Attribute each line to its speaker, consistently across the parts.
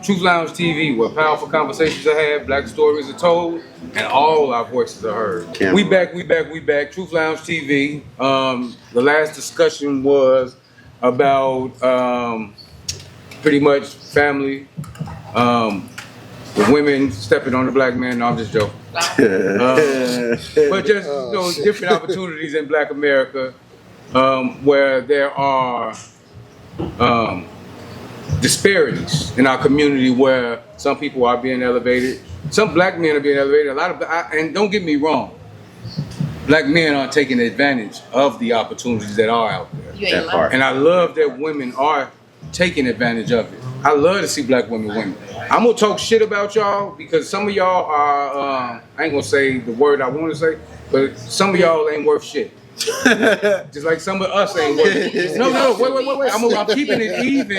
Speaker 1: Truth Lounge TV, where powerful conversations are had, black stories are told, and all our voices are heard. We back. Truth Lounge TV. The last discussion was about pretty much family, the women stepping on the black man. No, I'm just joking. But just different opportunities in Black America where there are disparities in our community, where some people are being elevated, some black men are being elevated. And don't get me wrong, black men aren't taking advantage of the opportunities that are out there. And I love that women are taking advantage of it. I love to see black women win. I'm gonna talk shit about y'all because some of y'all are, I ain't gonna say the word I want to say, but some of y'all ain't worth shit. Just like some of us ain't worth shit. No, wait. I'm keeping it even.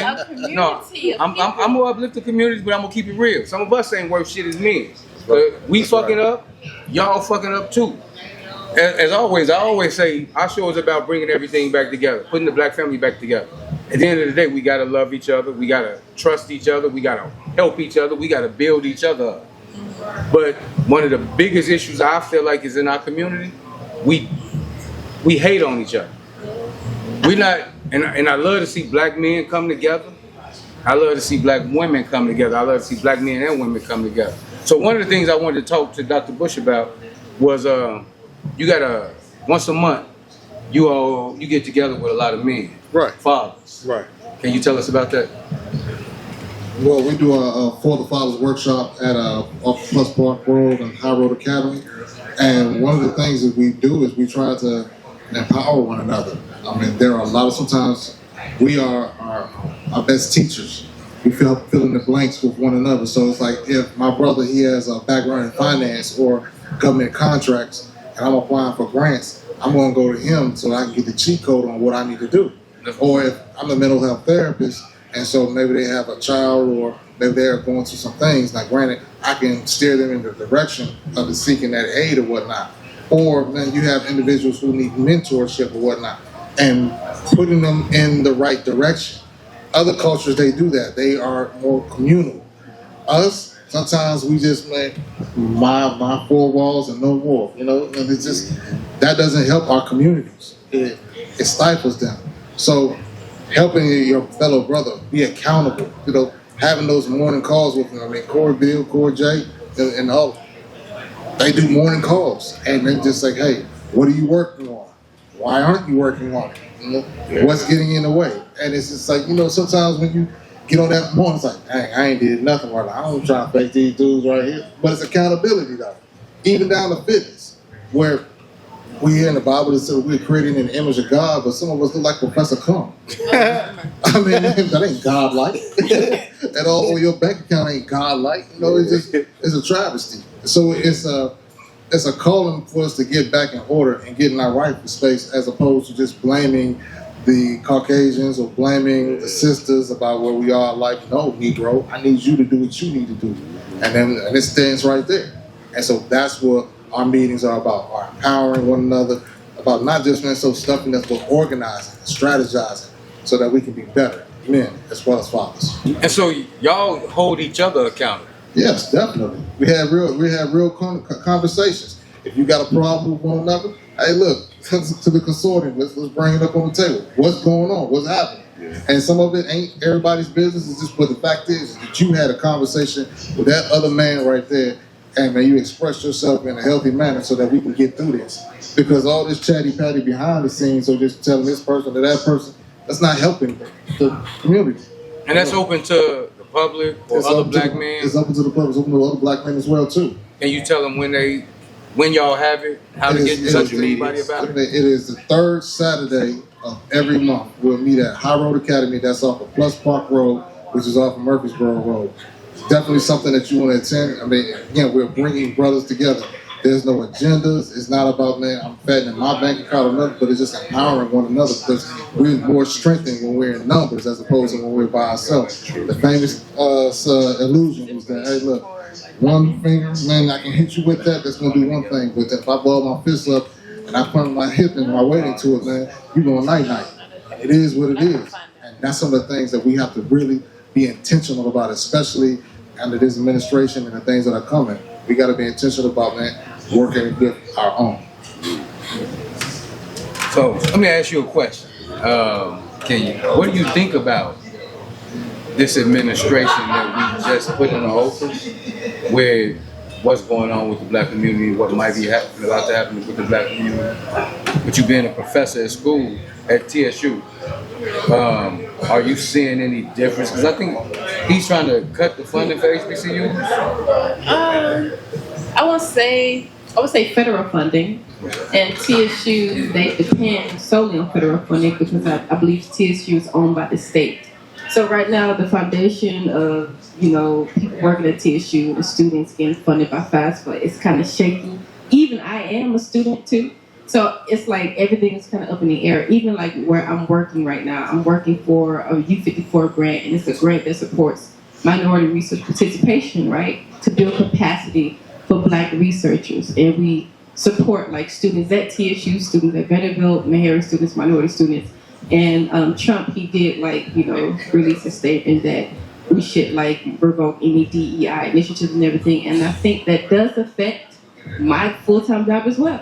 Speaker 1: No, I'm gonna uplift the communities, but I'm gonna keep it real. Some of us ain't worth shit as men. But we fucking up, y'all fucking up too. As always, I always say our show is about bringing everything back together, putting the black family back together. At the end of the day, we gotta love each other, we gotta trust each other, we gotta help each other, we gotta build each other up. But one of the biggest issues I feel like is in our community, we hate on each other. We not, and I love to see black men come together. I love to see black women come together. I love to see black men and women come together. So one of the things I wanted to talk to Dr. Bush about was you got once a month you get together with a lot of men,
Speaker 2: right?
Speaker 1: Fathers,
Speaker 2: right?
Speaker 1: Can you tell us about that?
Speaker 2: Well, we do a For the Fathers workshop at off Plus Park Road and High Road Academy, and one of the things that we do is we try to empower one another. I mean, there are a lot of sometimes we are our best teachers. We fill in the blanks with one another. So it's like if my brother, he has a background in finance or government contracts, and I'm applying for grants, I'm going to go to him so I can get the cheat code on what I need to do. Or if I'm a mental health therapist, and so maybe they have a child or maybe they're going through some things, now granted, I can steer them in the direction of seeking that aid or whatnot. Or then you have individuals who need mentorship or whatnot, and putting them in the right direction. Other cultures, they do that. They are more communal. Us, sometimes we just make my four walls and no more. You know, and it's just, that doesn't help our communities. It stifles them. So helping your fellow brother be accountable, you know, having those morning calls with them. I mean, Corey Bill, Corey J, and all, they do morning calls, and they just say, hey, what are you working on? Why aren't you working on it? You know, what's getting in the way? And it's just like, you know, sometimes when you get on that morning, it's like, dang, I ain't did nothing right now. I don't try to fake these dudes right here. But it's accountability, though. Even down to fitness, where we hear in the Bible that says we're creating an image of God, but some of us look like Professor Klum. I mean, that ain't God-like. At all, your bank account ain't God-like. You know, it's a travesty. So it's a calling for us to get back in order and get in our rightful space, as opposed to just blaming the Caucasians or blaming the sisters about where we are. Like, no, Negro, I need you to do what you need to do. And it stands right there. And so that's what our meetings are about, are empowering one another, about not just being so stuffing us, but organizing, strategizing, so that we can be better men as well as fathers.
Speaker 1: And so y'all hold each other accountable.
Speaker 2: Yes, definitely. We have real conversations. If you got a problem with one another, hey, look, to the consortium, let's bring it up on the table. What's going on? What's happening? Yeah. And some of it ain't everybody's business. It's just what the fact is that you had a conversation with that other man right there, and man, you expressed yourself in a healthy manner so that we can get through this. Because all this chatty-patty behind the scenes, or just telling this person to that person, that's not helping the community.
Speaker 1: And that's open to the public or other black men?
Speaker 2: It's open to the public. It's open to other black men as well, too.
Speaker 1: Can you tell them when y'all have it, how to get in touch with anybody about it?
Speaker 2: It is the third Saturday of every month. We'll meet at High Road Academy. That's off of Plus Park Road, which is off of Murfreesboro Road. Definitely something that you want to attend. I mean, again, we're bringing brothers together. There's no agendas. It's not about, man, I'm fattening my bank account or nothing, but it's just empowering one another, because we're more strengthened when we're in numbers as opposed to when we're by ourselves. The famous illusion was that, hey, look, one finger, man, I can hit you with that, that's going to do one thing. But if I ball my fist up and I put my hip and my weight into it, man, you're going night-night. It is what it is. And that's some of the things that we have to really be intentional about it, especially under this administration and the things that are coming. We got to be intentional about, man, working with our own.
Speaker 1: So let me ask you a question. What do you think about this administration that we just put in the office, with what's going on with the black community, what might be about to happen with the black community? But you being a professor at school at TSU, are you seeing any difference? Because I think he's trying to cut the funding for HBCUs.
Speaker 3: I would say federal funding, and TSU, they depend solely on federal funding because I believe TSU is owned by the state. So right now, the foundation of people working at TSU, the students getting funded by FAFSA, it's kind of shaky. Even I am a student too, so it's like everything is kind of up in the air. Even like where I'm working right now, I'm working for a U54 grant, and it's a grant that supports minority research participation, right, to build capacity for Black researchers, and we support like students at TSU, students at Vanderbilt, Meharry students, minority students. And Trump, he did release a statement that we should revoke any DEI initiatives and everything. And I think that does affect my full-time job as well.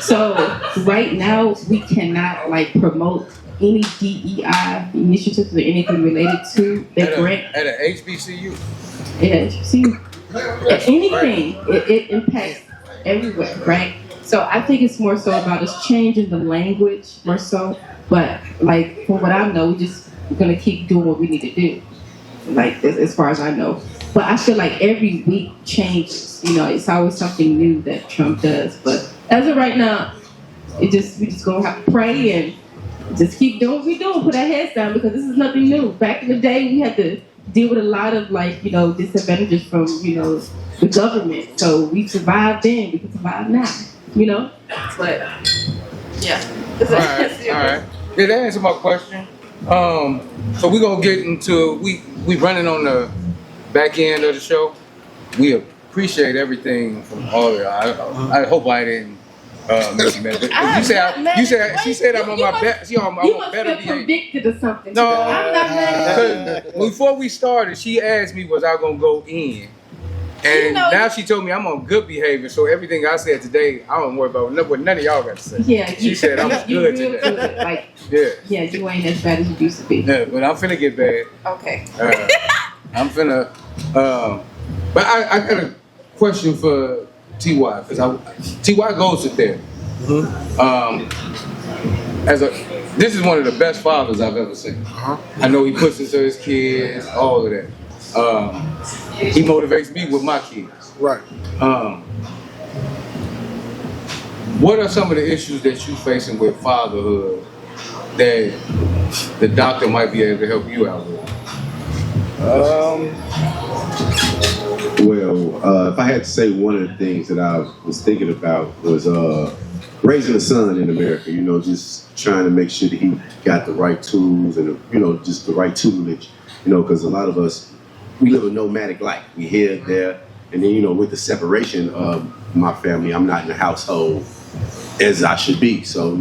Speaker 3: So right now we cannot promote any DEI initiatives or anything related to that grant.
Speaker 1: At a HBCU?
Speaker 3: Yeah, HBCU. Anything, it impacts everywhere, right? So I think it's more so about us changing the language more so. But from what I know, we're gonna keep doing what we need to do. As far as I know. But I feel like every week changes. It's always something new that Trump does. But as of right now, we just gonna have to pray and just keep doing what we're doing. Put our heads down because this is nothing new. Back in the day, we had to deal with a lot of disadvantages from the government. So we survived then. We can survive now. But yeah.
Speaker 1: All right. Yeah, that answered my question. So we're gonna get into we running on the back end of the show. We appreciate everything from all of y'all. I hope I didn't make you mad. But she said I'm on my best. I'm on better behavior.
Speaker 3: Convicted or something.
Speaker 1: No,
Speaker 3: I'm not mad.
Speaker 1: Before we started, she asked me was I gonna go in. And now she told me I'm on good behavior, so everything I said today, I don't worry about what none of y'all got to say.
Speaker 3: Yeah,
Speaker 1: she said I'm good today.
Speaker 3: Yeah, you ain't as bad as you used to be.
Speaker 1: Yeah, but I'm finna get bad.
Speaker 3: Okay.
Speaker 1: I'm finna. But I got a question for Ty because Ty goes to therapy. This is one of the best fathers I've ever seen. I know he puts into his kids, all of that. He motivates me with my kids.
Speaker 2: Right.
Speaker 1: What are some of the issues that you're facing with fatherhood that the doctor might be able to help you out with?
Speaker 4: If I had to say one of the things that I was thinking about was raising a son in America, just trying to make sure that he got the right tools and, just the right tutelage, because a lot of us, we live a nomadic life. We here, there, and then, with the separation of my family, I'm not in the household as I should be. So,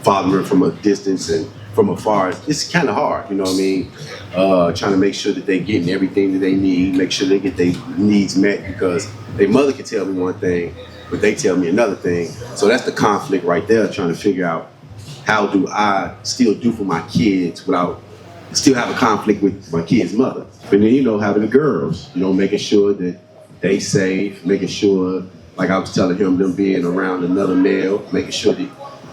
Speaker 4: fathering from a distance and from afar, it's kind of hard, trying to make sure that they're getting everything that they need, make sure they get their needs met, because their mother can tell me one thing, but they tell me another thing. So that's the conflict right there, trying to figure out how do I still do for my kids without still have a conflict with my kid's mother. But then, having the girls, making sure that they safe, making sure, like I was telling him, them being around another male, making sure that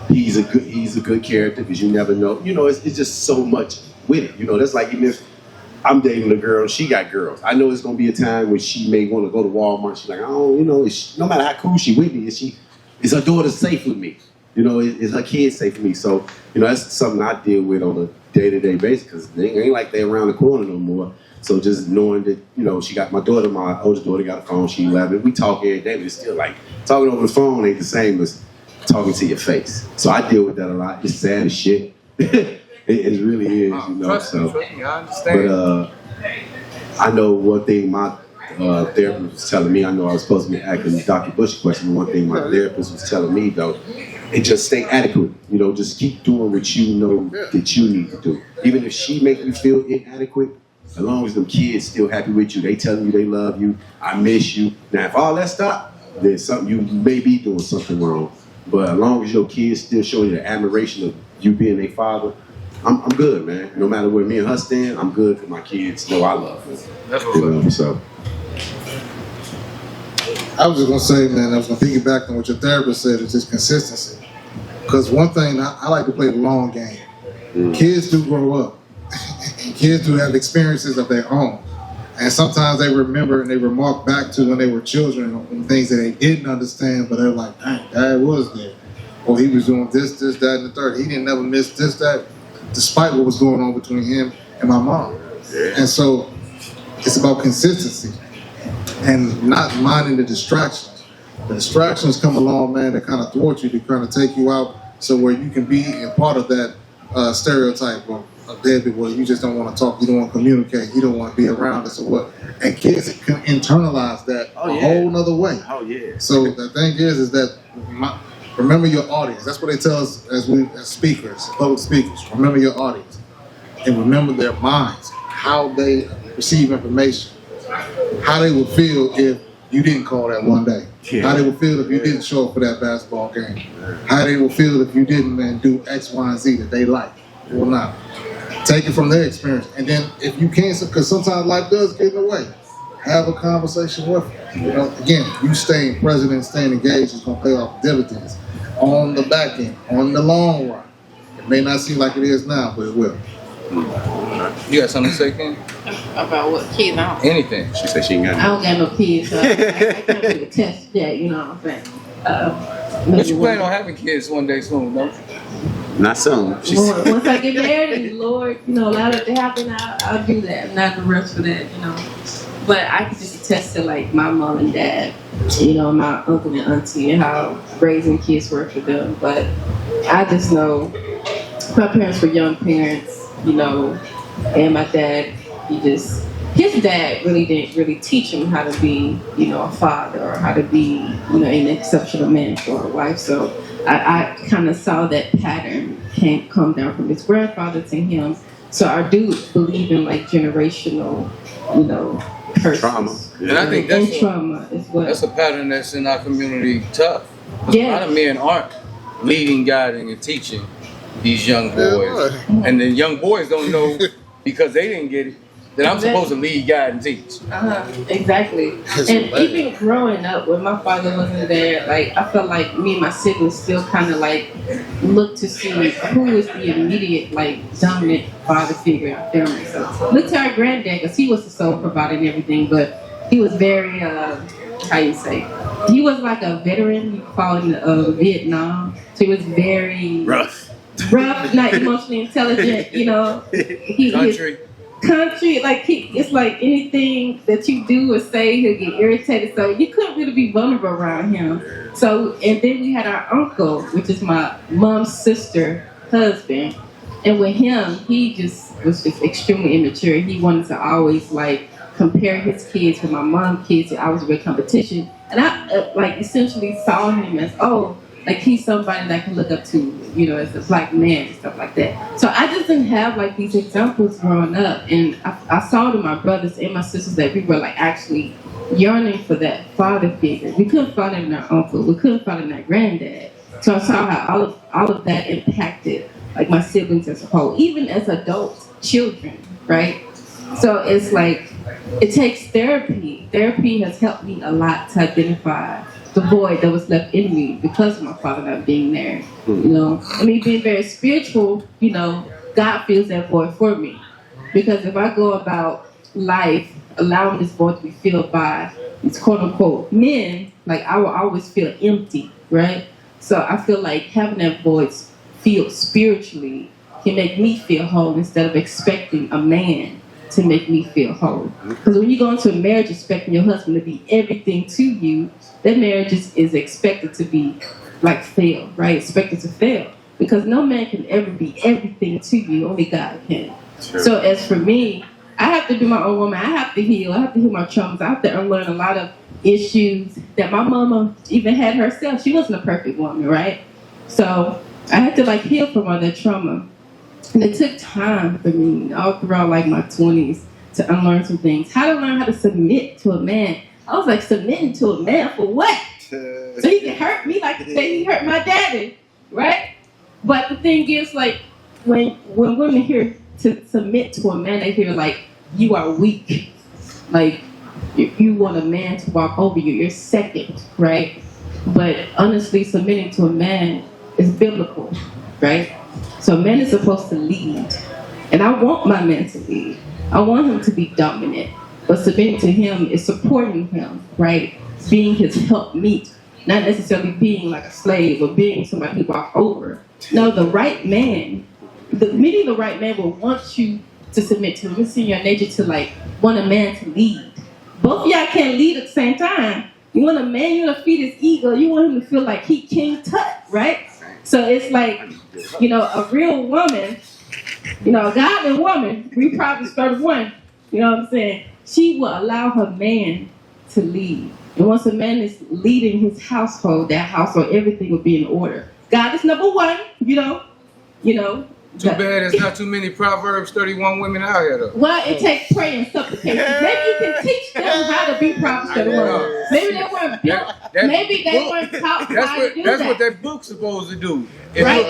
Speaker 4: he's a good character, because you never know. It's just so much with it. That's like even if I'm dating a girl, she got girls. I know it's gonna be a time when she may want to go to Walmart. She's like, oh, no matter how cool she with me, is her daughter safe with me? Is her kid safe with me? So, that's something I deal with on a day-to-day basis, because they ain't like they around the corner no more. So just knowing that, she got my daughter, my oldest daughter got a phone, she 11. We talk every day, but it's still like talking over the phone ain't the same as talking to your face. So I deal with that a lot. It's sad as shit. It really is,
Speaker 1: Trust me, I understand.
Speaker 4: But I know one thing my therapist was telling me. I know I was supposed to be asking Dr. Bush a question, but one thing my therapist was telling me though, and just stay adequate. Just keep doing what you know that you need to do. Even if she makes you feel inadequate, As long as them kids still happy with you, they telling you they love you, I miss you. Now, if all that stop, then something you may be doing something wrong. But as long as your kids still showing you the admiration of you being their father, I'm good, man. No matter where me and her stand, I'm good for my kids. Know I love them.
Speaker 1: That's
Speaker 4: You know, so.
Speaker 2: I was just gonna say, man, I was gonna piggyback on what your therapist said, is just consistency. Because one thing, I like to play the long game. Kids do grow up. And kids do have experiences of their own. And sometimes they remember and they remark back to when they were children on things that they didn't understand, but they're like, dang, Dad was there. Or he was doing this, that, and the third. He didn't never miss this, that, despite what was going on between him and my mom. And so it's about consistency and not minding the distractions. The distractions come along, man, that kind of thwart you, to kind of take you out, so where you can be a part of that stereotype of a deadbeat, where you just don't want to talk, you don't want to communicate, you don't want to be around us or what. And kids can internalize that a whole nother way.
Speaker 4: Oh, yeah.
Speaker 2: So the thing is that remember your audience. That's what they tell us as speakers, public speakers. Remember your audience, and remember their minds, how they receive information, how they would feel if you didn't call that one day, how they would feel if you didn't show up for that basketball game, how they would feel if you didn't, man, do X, Y, and Z that they like or not. Take it from their experience, and then if you can't, because sometimes life does get in the way, have a conversation with them. You know, again, you staying present and staying engaged is going to pay off dividends on the back end, on the long run. It may not seem like it is now, but it will.
Speaker 1: You got something to say, Ken?
Speaker 3: About what kids?
Speaker 1: Anything.
Speaker 4: She said she ain't got
Speaker 3: I don't got no kids, so I can't do a test yet. You know what I'm saying?
Speaker 1: But you plan on having kids one day soon, don't you?
Speaker 4: Not some. She said.
Speaker 3: Once I get married, and Lord, allow that to happen, I'll do that. I'm not the rush for that, But I can just attest to like my mom and dad, my uncle and auntie, and how raising kids were for them. But I just know my parents were young parents, and my dad, his dad really didn't really teach him how to be, a father, or how to be, an exceptional man for a wife. So I kind of saw that pattern come down from his grandfather to him. So I do believe in like generational, curses.
Speaker 4: Trauma.
Speaker 1: And I think
Speaker 3: and trauma as well.
Speaker 1: that's a pattern that's in our community tough. A
Speaker 3: Yeah.
Speaker 1: lot of men aren't leading, guiding, and teaching these young boys. And the young boys don't know, because they didn't get it, that I'm supposed to lead, guide, and teach.
Speaker 3: Exactly. And even growing up, when my father wasn't there, like I felt like me and my siblings still kind of like looked to see who was the immediate like dominant father figure in our family. So look to our granddad, because he was the sole provider and everything, but he was very he was like a veteran. He fought in Vietnam, so he was very
Speaker 4: Rough,
Speaker 3: not emotionally intelligent. Country, like it's like anything that you do or say, he'll get irritated. So you couldn't really be vulnerable around him. So, and then we had our uncle, which is my mom's sister husband, and with him, he was just extremely immature. He wanted to always like compare his kids with my mom's kids. I was a great competition, and I like essentially saw him as like he's somebody that I can look up to, as a black man and stuff like that. So I just didn't have like these examples growing up, and I saw to my brothers and my sisters that we were like actually yearning for that father figure. We couldn't find it in our uncle. We couldn't find it in our granddad. So I saw how all of that impacted like my siblings as a whole, even as adults, children, right? So it's like it takes therapy. Therapy has helped me a lot to identify the void that was left in me because of my father not being there. Being very spiritual, God fills that void for me. Because if I go about life allowing this void to be filled by these quote unquote men, like I will always feel empty, right? So I feel like having that void filled spiritually can make me feel whole instead of expecting a man to make me feel whole. Because when you go into a marriage expecting your husband to be everything to you, that marriage is expected to be like fail, right? Expected to fail. Because no man can ever be everything to you, only God can. Sure. So as for me, I have to be my own woman. I have to heal. I have to heal my traumas. I have to unlearn a lot of issues that my mama even had herself. She wasn't a perfect woman, right? So I had to like heal from all that trauma. And it took time for me all throughout like my 20s to unlearn some things. How to learn how to submit to a man. I was like, submitting to a man for what? So he can hurt me like the day he hurt my daddy, right? But the thing is, like, when women hear to submit to a man, they hear like, you are weak. Like, you want a man to walk over you. You're second, right? But honestly, submitting to a man is biblical, right? So a man is supposed to lead. And I want my man to lead. I want him to be dominant. But submitting to him is supporting him, right? Being his helpmeet. Not necessarily being like a slave or being somebody who walk over. No, the right man, meeting the right man will want you to submit to him. It's in your nature to like want a man to lead. Both of y'all can't lead at the same time. You want a man, you want to feed his ego. You want him to feel like he King Tut, right? So it's like, you know, a real woman, you know, a godly woman, we probably started one, you know what I'm saying? She will allow her man to lead. And once a man is leading his household, that household, everything will be in order. God is number one, you know.
Speaker 1: Too bad there's not too many Proverbs 31 women out here though.
Speaker 3: Well, it takes prayer and supplication. Maybe you can teach them how to be Proverbs 31. Maybe they weren't built. Maybe they weren't taught how to do that.
Speaker 1: That's what that book's supposed to do. If
Speaker 3: Right,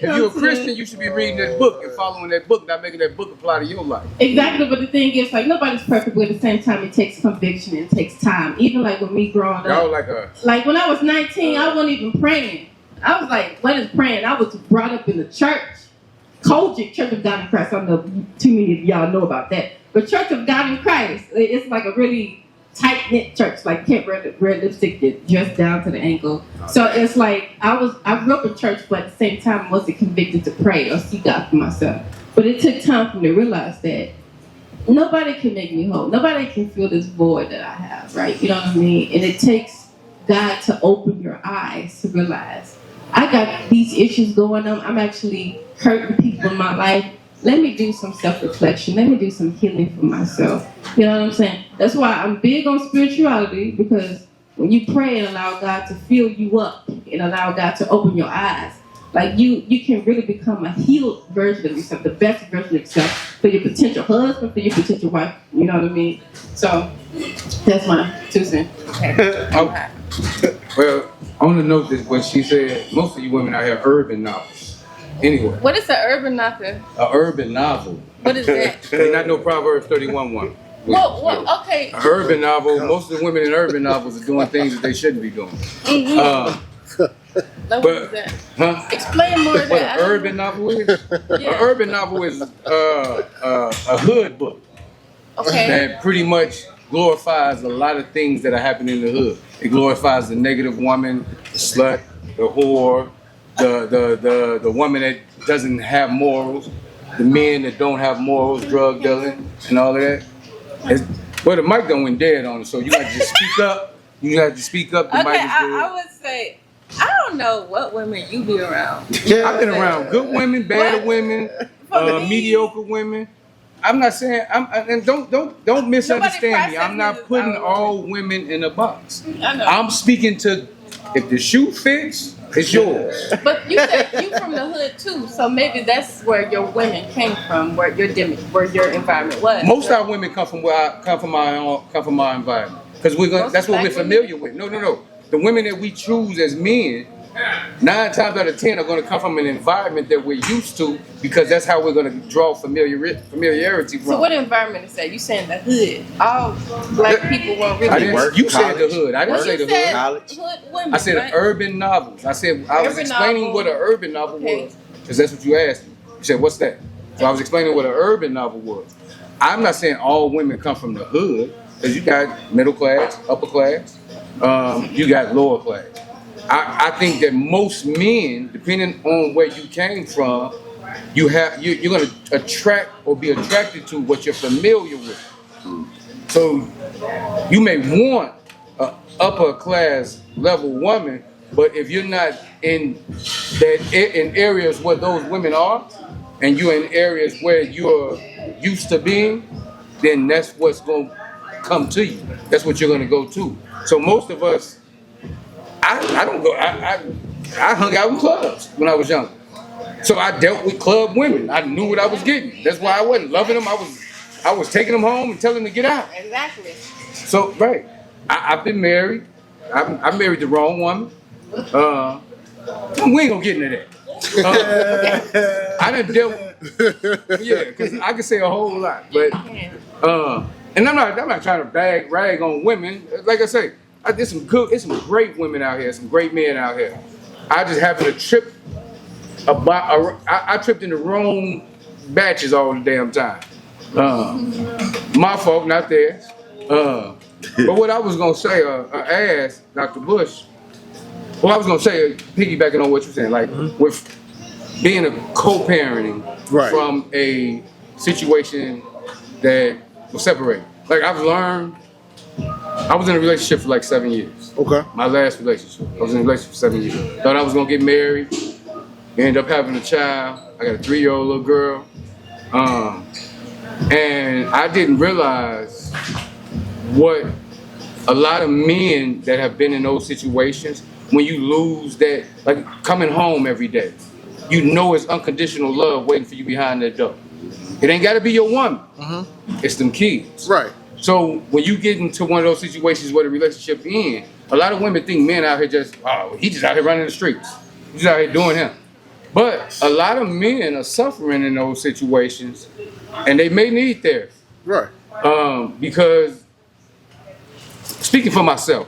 Speaker 1: you're a Christian, you should be reading that book and following that book, not making that book apply to your life.
Speaker 3: Exactly, but the thing is, like, nobody's perfect, but at the same time, it takes conviction and it takes time. Even like with me growing
Speaker 1: Y'all
Speaker 3: up, like when I was 19, I wasn't even praying. I was like, what is praying? I was brought up in the church. Kojic, Church of God in Christ. I don't know if too many of y'all know about that. But Church of God in Christ, it's like a really tight-knit church. Like, can't wear lipstick that dressed down to the ankle. So it's like, I grew up in church, but at the same time, I wasn't convicted to pray or seek God for myself. But it took time for me to realize that nobody can make me whole. Nobody can fill this void that I have, right? You know what I mean? And it takes God to open your eyes to realize, I got these issues going on. I'm actually hurting people in my life. Let me do some self-reflection. Let me do some healing for myself. You know what I'm saying? That's why I'm big on spirituality, because when you pray and allow God to fill you up and allow God to open your eyes, like you can really become a healed version of yourself, the best version of yourself for your potential husband, for your potential wife. You know what I mean? So that's my 2 cents.
Speaker 1: Okay. Well, I want to note that what she said, most of you women out here are urban novels. Anyway.
Speaker 5: What is an urban novel?
Speaker 1: An urban novel.
Speaker 5: What is that?
Speaker 1: They not no Proverbs 31 one.
Speaker 5: Well, okay.
Speaker 1: An urban novel, most of the women in urban novels are doing things that they shouldn't be doing.
Speaker 5: What is that?
Speaker 1: Huh?
Speaker 5: Explain more of
Speaker 1: What
Speaker 5: that.
Speaker 1: an urban novel is?
Speaker 5: Yeah.
Speaker 1: An urban novel is a hood book
Speaker 5: Okay.
Speaker 1: that pretty much glorifies a lot of things that are happening in the hood. It glorifies the negative woman, the slut, the whore, the woman that doesn't have morals, the men that don't have morals, drug dealing, and all of that. Well, the mic done went dead on it, so you got to just speak up. You have to speak up. The
Speaker 5: Okay,
Speaker 1: mic is dead.
Speaker 5: I would say, I don't know what women you be around.
Speaker 1: I've been around good women, bad women, mediocre women. I'm not saying and don't misunderstand me. I'm not putting all women in a box.
Speaker 5: I know.
Speaker 1: I'm speaking to, if the shoe fits, it's yours.
Speaker 5: But you said you from the hood too, so maybe that's where your women came from, where your environment was.
Speaker 1: Most of our women come from my environment, because that's what we're familiar with. No. The women that we choose as men, 9 times out of 10 are going to come from an environment that we're used to, because that's how we're going to draw familiarity from.
Speaker 5: So what environment is that? You saying the hood? All black people won't really work.
Speaker 1: You said the hood. I didn't say the hood.
Speaker 5: Hood women,
Speaker 1: I said
Speaker 5: right?
Speaker 1: urban novels. I was
Speaker 5: Urban
Speaker 1: explaining
Speaker 5: novel.
Speaker 1: what an urban novel was, because that's what you asked me. You said, what's that? So I was explaining what an urban novel was. I'm not saying all women come from the hood, because you got middle class, upper class, you got lower class. I think that most men, depending on where you came from, you're going to attract or be attracted to what you're familiar with. So you may want an upper class level woman, but if you're not in areas where those women are, and you're in areas where you're used to being, then that's what's going to come to you. That's what you're going to go to. So most of us, I don't go. I hung out in clubs when I was younger, so I dealt with club women. I knew what I was getting. That's why I wasn't loving them. I was I was taking them home and telling them to get out.
Speaker 5: Exactly.
Speaker 1: So, right. I've been married. I married the wrong woman. We ain't gonna get into that. I done dealt yeah, because I could say a whole lot. But, and I'm not trying to rag on women. Like I say, there's some great women out here, some great men out here. I just happened to trip I tripped in the wrong batches all the damn time. My fault, not theirs. But what I was gonna say, I asked Dr. Bush. Well, I was gonna say, piggybacking on what you're saying, like with being a co-parenting from a situation that was separated. Like I've learned, I was in a relationship for like 7 years.
Speaker 6: Okay.
Speaker 1: My last relationship, I was in a relationship for 7 years. Thought I was gonna get married. Ended up having a child. I got a 3-year-old little girl. And I didn't realize what a lot of men that have been in those situations, when you lose that, like coming home every day, you know it's unconditional love waiting for you behind that door. It ain't gotta be your woman. It's them kids.
Speaker 6: Right.
Speaker 1: So when you get into one of those situations where the relationship ends, a lot of women think men out here he just out here running the streets. He's out here doing him. But a lot of men are suffering in those situations, and they may need therapy.
Speaker 6: Right.
Speaker 1: Because speaking for myself,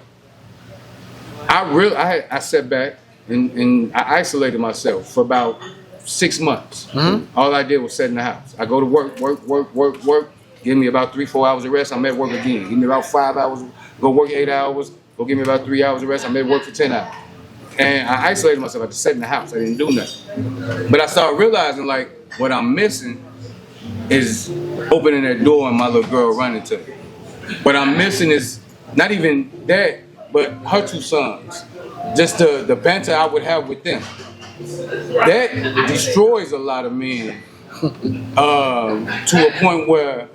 Speaker 1: I sat back and I isolated myself for about 6 months. All I did was sit in the house. I go to work. Give me about 3-4 hours of rest. I'm at work again. Give me about 5 hours. Go work 8 hours. Go give me about 3 hours of rest. I'm at work for 10 hours. And I isolated myself. I just sat in the house. I didn't do nothing. But I started realizing, like, what I'm missing is opening that door and my little girl running to me. What I'm missing is not even that, but her 2 sons. Just the banter I would have with them. That destroys a lot of men to a point where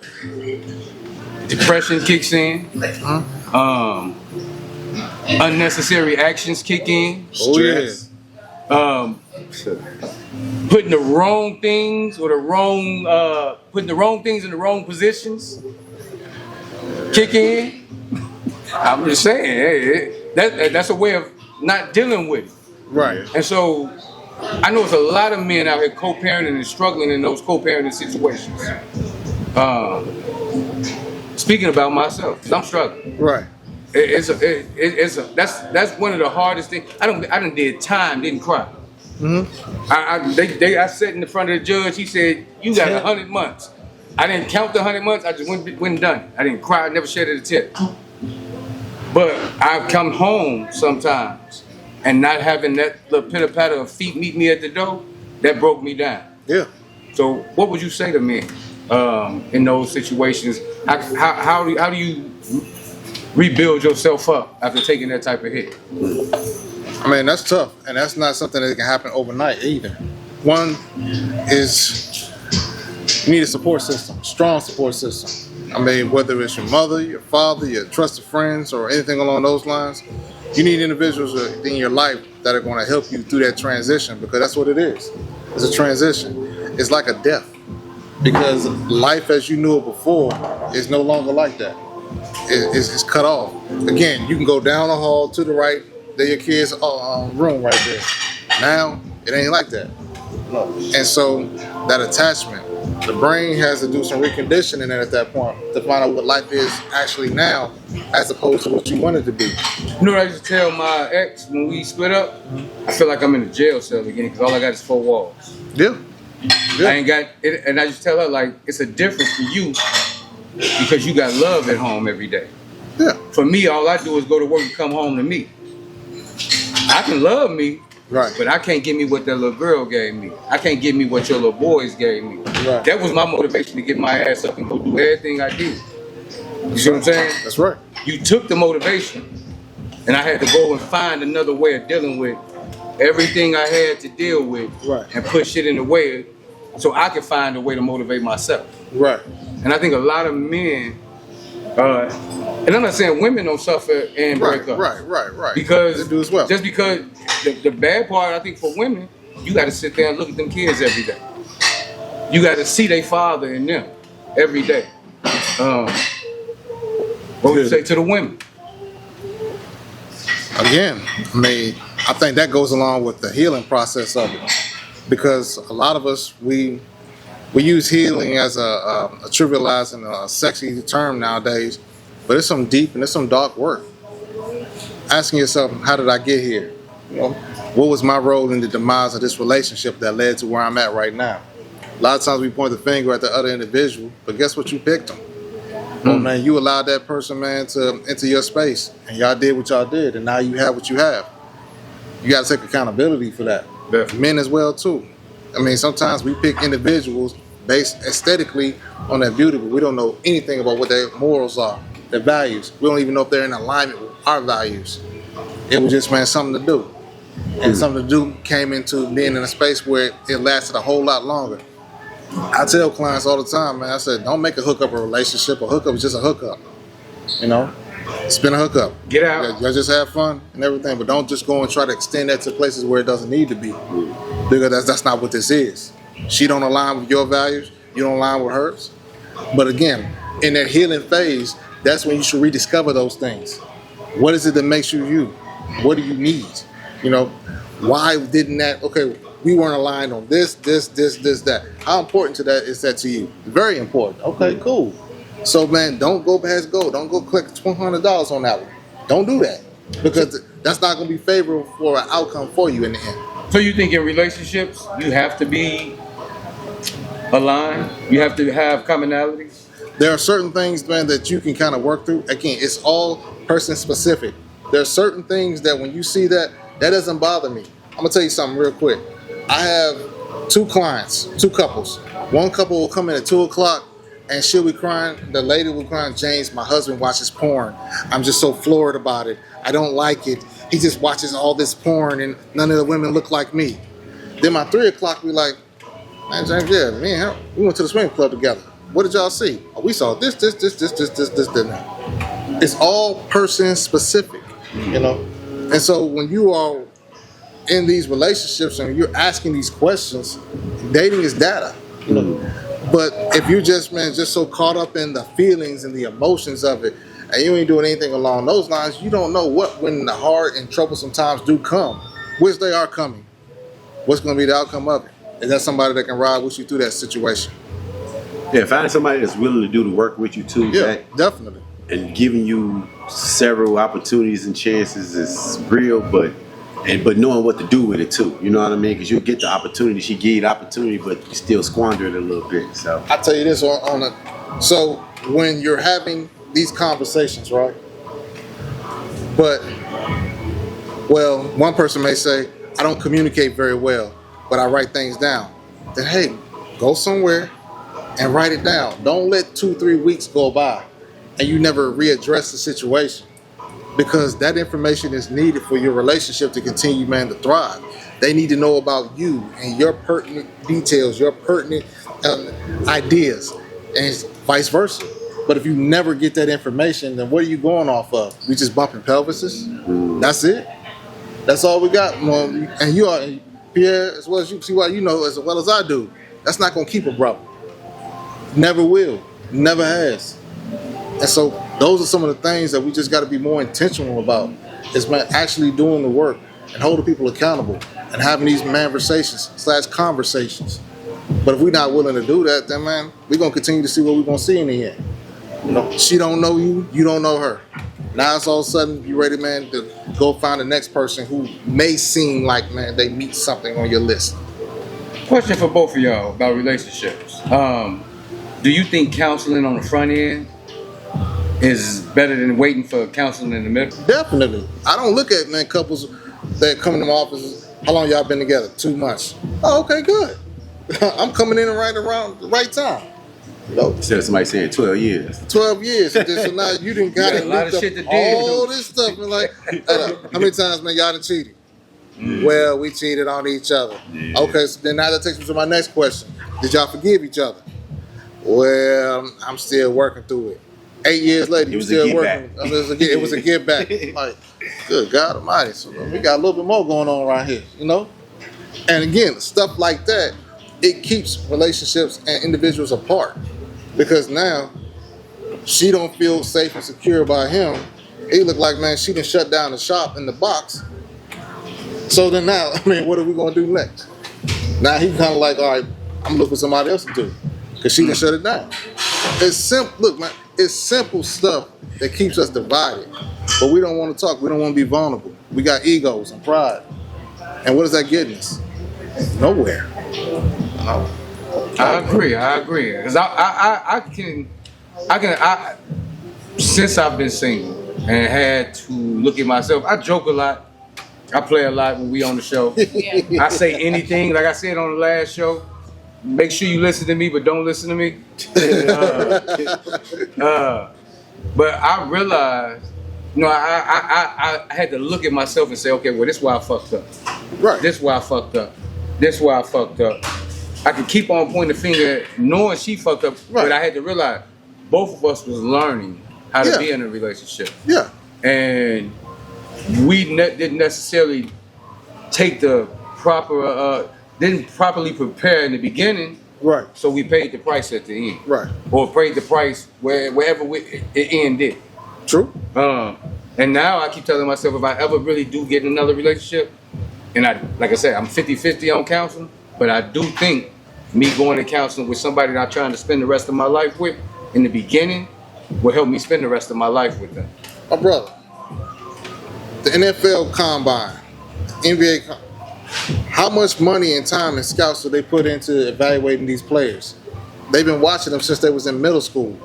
Speaker 1: depression kicks in. Unnecessary actions kick in.
Speaker 6: Stress.
Speaker 1: Putting the wrong things or putting the wrong things in the wrong positions kick in. I'm just saying, that's a way of not dealing with it.
Speaker 6: Right.
Speaker 1: And so I know it's a lot of men out here co-parenting and struggling in those co-parenting situations. Speaking about myself, 'cause I'm struggling.
Speaker 6: Right.
Speaker 1: That's one of the hardest things. I done did time, didn't cry. I sat in the front of the judge. He said, "You got 100 months." I didn't count the 100 months. I just went and done it. I didn't cry. I never shedded a tear. But I've come home sometimes, and not having that little pitter patter of feet meet me at the door, that broke me down.
Speaker 6: Yeah.
Speaker 1: So, what would you say to me in those situations? How do you rebuild yourself up after taking that type of hit?
Speaker 6: I mean, that's tough, and that's not something that can happen overnight either. One is you need a support system, strong support system. I mean, whether it's your mother, your father, your trusted friends, or anything along those lines, you need individuals in your life that are going to help you through that transition, because that's what it is. It's a transition. It's like a death, because life as you knew it before is no longer like that. It's cut off. Again, you can go down the hall to the right, there your kid's room right there. Now, it ain't like that. And so, that attachment, the brain has to do some reconditioning at that point to find out what life is actually now, as opposed to what you want it to be.
Speaker 1: You know what I used to tell my ex when we split up? I feel like I'm in a jail cell again because all I got is 4 walls.
Speaker 6: Yeah.
Speaker 1: I ain't got it, and I just tell her, like, it's a difference for you because you got love at home every day.
Speaker 6: Yeah.
Speaker 1: For me, all I do is go to work and come home to me. I can love me,
Speaker 6: Right.
Speaker 1: but I can't give me what that little girl gave me. I can't give me what your little boys gave me.
Speaker 6: Right.
Speaker 1: That was my motivation to get my ass up and go do everything I did. You see what I'm saying?
Speaker 6: That's right.
Speaker 1: You took the motivation, and I had to go and find another way of dealing with everything I had to deal with,
Speaker 6: Right.
Speaker 1: and put shit in the way so I could find a way to motivate myself.
Speaker 6: Right.
Speaker 1: And I think a lot of men, and I'm not saying women don't suffer and break up.
Speaker 6: Right.
Speaker 1: Because
Speaker 6: They do as well.
Speaker 1: just because the bad part, I think for women, you got to sit there and look at them kids every day. You got to see their father in them every day. What would you say to the women?
Speaker 6: Again, I mean, I think that goes along with the healing process of it, because a lot of us we use healing as a trivialized and a sexy term nowadays, but it's some deep and it's some dark work. Asking yourself, how did I get here? You know, what was my role in the demise of this relationship that led to where I'm at right now? A lot of times we point the finger at the other individual, but guess what? You picked them. Oh man, you allowed that person, man, to enter your space, and y'all did what y'all did, and now you have what you have. You got to take accountability for that.
Speaker 1: Definitely.
Speaker 6: Men as well too. I mean, sometimes we pick individuals based aesthetically on their beauty, but we don't know anything about what their morals are, their values. We don't even know if they're in alignment with our values. It was just, man, something to do. And something to do came into being in a space where it lasted a whole lot longer. I tell clients all the time, man, I said, don't make a hookup a relationship. A hookup is just a hookup. You know? It's been a hookup.
Speaker 1: Get out.
Speaker 6: Y'all just have fun and everything, but don't just go and try to extend that to places where it doesn't need to be. Because that's not what this is. She don't align with your values, you don't align with hers. But again, in that healing phase, that's when you should rediscover those things. What is it that makes you you? What do you need? You know, why didn't that, okay, we weren't aligned on this, that. How important to that is that to you? Very important. Okay, cool. So, man, don't go past go. Don't go click $1,200 on that one. Don't do that. Because that's not going to be favorable for an outcome for you in the end.
Speaker 1: So you think in relationships, you have to be aligned? You have to have commonalities?
Speaker 6: There are certain things, man, that you can kind of work through. Again, it's all person specific. There are certain things that when you see that doesn't bother me. I'm going to tell you something real quick. I have two clients, two couples. One couple will come in at 2 o'clock and she'll be crying. The lady will be crying, James, my husband watches porn. I'm just so floored about it. I don't like it. He just watches all this porn and none of the women look like me. Then by 3 o'clock, we like, man, James, yeah, me and him, we went to the swimming club together. What did y'all see? Oh, we saw this. It's all person specific, you know? And so when you are in these relationships and you're asking these questions, dating is data, you know? But if you're just, man, just so caught up in the feelings and the emotions of it, and you ain't doing anything along those lines, you don't know what, when the hard and troublesome times do come, which they are coming, what's going to be the outcome of it? Is that somebody that can ride with you through that situation?
Speaker 4: Yeah, finding somebody that's willing to do the work with you too.
Speaker 6: Yeah, definitely.
Speaker 4: And giving you several opportunities and chances is real, but knowing what to do with it too. You know what I mean? Because you'll get the opportunity. She gave you the opportunity, but you still squander it a little bit. So
Speaker 6: I tell you this so when you're having these conversations, right? But well, one person may say, I don't communicate very well, but I write things down. Then hey, go somewhere and write it down. Don't let 2-3 weeks go by and you never readdress the situation, because that information is needed for your relationship to continue, man, to thrive. They need to know about you and your pertinent details, your pertinent ideas, and vice versa. But if you never get that information, then what are you going off of? We just bumping pelvises? That's it? That's all we got. Well, and you are, Pierre, as well as you see what you know as well as I do. That's not going to keep a brother. Never will. Never has. And so those are some of the things that we just got to be more intentional about, is man actually doing the work and holding people accountable and having these conversations. But if we're not willing to do that, then man, we're going to continue to see what we're going to see in the end. You know, she don't know you, you don't know her. Now it's all of a sudden you ready, man, to go find the next person who may seem like, man, they meet something on your list.
Speaker 1: Question for both of y'all about relationships. Do you think counseling on the front end is better than waiting for counseling in the middle?
Speaker 6: Definitely. I don't look at, man, couples that come to my office, how long y'all been together? 2 months. Oh, okay, good. I'm coming in right around the right time. You know,
Speaker 4: instead of somebody saying 12 years.
Speaker 6: 12 years. So now you done got
Speaker 1: a lot of shit to do.
Speaker 6: All this stuff. And like, how many times, man, y'all done cheated? Well, we cheated on each other. Yeah. Okay, so then now that takes me to my next question. Did y'all forgive each other? Well, I'm still working through it. 8 years later, you still working. It was a give back. Like, good God Almighty. So we got a little bit more going on right here, you know? And again, stuff like that, it keeps relationships and individuals apart. Because now she don't feel safe and secure by him. He look like, man, she done shut down the shop in the box. So then now, I mean, what are we gonna do next? Now he kind of like, all right, I'm looking for somebody else to do, cause she done shut it down. It's simple. Look, man, it's simple stuff that keeps us divided. But we don't want to talk. We don't want to be vulnerable. We got egos and pride. And what is that getting us? Nowhere. No.
Speaker 1: I agree. Cause I since I've been single and had to look at myself, I joke a lot. I play a lot when we on the show. I say anything, like I said on the last show. Make sure you listen to me, but don't listen to me. But I realized, I had to look at myself and say, okay, well, this is why I fucked up.
Speaker 6: Right.
Speaker 1: This is why I fucked up. This is why I fucked up. I could keep on pointing the finger, knowing she fucked up,
Speaker 6: Right.
Speaker 1: but I had to realize both of us was learning how to
Speaker 6: Yeah.
Speaker 1: be in a relationship,
Speaker 6: Yeah.
Speaker 1: and we didn't necessarily take the proper, didn't properly prepare in the beginning,
Speaker 6: Right.
Speaker 1: so we paid the price at the end,
Speaker 6: Right.
Speaker 1: or paid the price wherever it ended.
Speaker 6: True.
Speaker 1: And now I keep telling myself, if I ever really do get in another relationship, and like I said, I'm 50-50 on counseling, but I do think me going to counseling with somebody that I'm trying to spend the rest of my life with in the beginning will help me spend the rest of my life with them.
Speaker 6: My brother, the NFL Combine, NBA, how much money and time and scouts do they put into evaluating these players? They've been watching them since they was in middle school,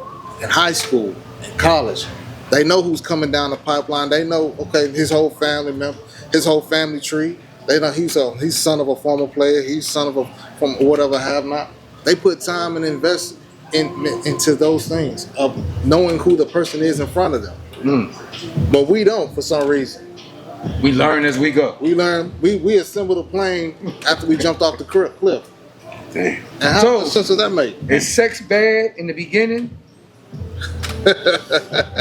Speaker 6: in high school, in college. They know who's coming down the pipeline. They know, okay, his whole family tree. They know he's son of a former player. He's son of from whatever have not. They put time and invest into those things of knowing who the person is in front of them. But we don't, for some reason.
Speaker 1: We learn as we go.
Speaker 6: We learn. We assembled a plane after we jumped off the cliff.
Speaker 4: Damn.
Speaker 6: And how
Speaker 1: So-
Speaker 6: much sense does that make?
Speaker 1: Is sex bad in the beginning?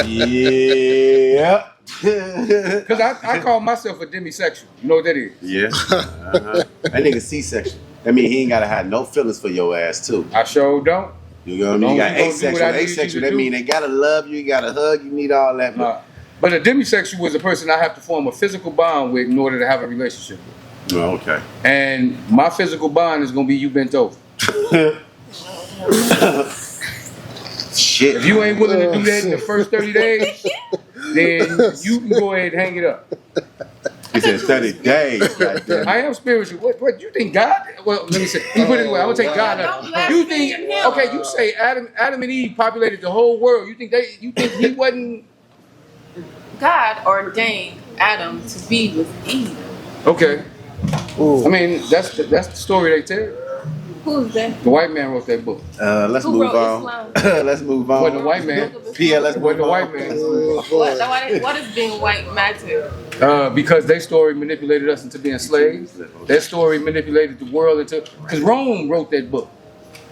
Speaker 4: Yeah.
Speaker 1: Because I call myself a demisexual. You know what that is?
Speaker 4: Yeah. That nigga C-section. That mean he ain't gotta have no feelings for your ass too.
Speaker 1: I sure don't.
Speaker 4: You know what I mean?
Speaker 1: As
Speaker 4: You
Speaker 1: long
Speaker 4: got
Speaker 1: as you don't do what I need you
Speaker 4: asexual.
Speaker 1: to
Speaker 4: That
Speaker 1: do.
Speaker 4: mean they gotta love you, you gotta hug, you need all that.
Speaker 1: But a demisexual is a person I have to form a physical bond with in order to have a relationship with.
Speaker 4: Oh, okay.
Speaker 1: And my physical bond is gonna be you bent over.
Speaker 4: Shit.
Speaker 1: If you ain't willing to do that in the first 30 days, then you can go ahead and hang it up.
Speaker 4: He said 30 days. Goddamn.
Speaker 1: I am spiritual. What you think God? Well, let me say. Let me put it this way. I'm gonna take God out. You think? Okay, you say Adam and Eve populated the whole world. You think he wasn't?
Speaker 5: God ordained Adam to be with Eve.
Speaker 1: Okay.
Speaker 6: Ooh.
Speaker 1: I mean, that's the story they tell.
Speaker 5: Who's that?
Speaker 1: The white man wrote that book.
Speaker 4: Let's
Speaker 5: Who
Speaker 4: move
Speaker 5: wrote
Speaker 4: on.
Speaker 5: Islam?
Speaker 4: Let's move
Speaker 1: Wasn't the
Speaker 4: on.
Speaker 1: white man.
Speaker 4: Yeah, let's
Speaker 1: Wasn't
Speaker 4: move
Speaker 1: the
Speaker 4: on.
Speaker 1: white man.
Speaker 5: What is being white matter?
Speaker 1: Because their story manipulated us into being slaves. Their story manipulated the world into. Because Rome wrote that book.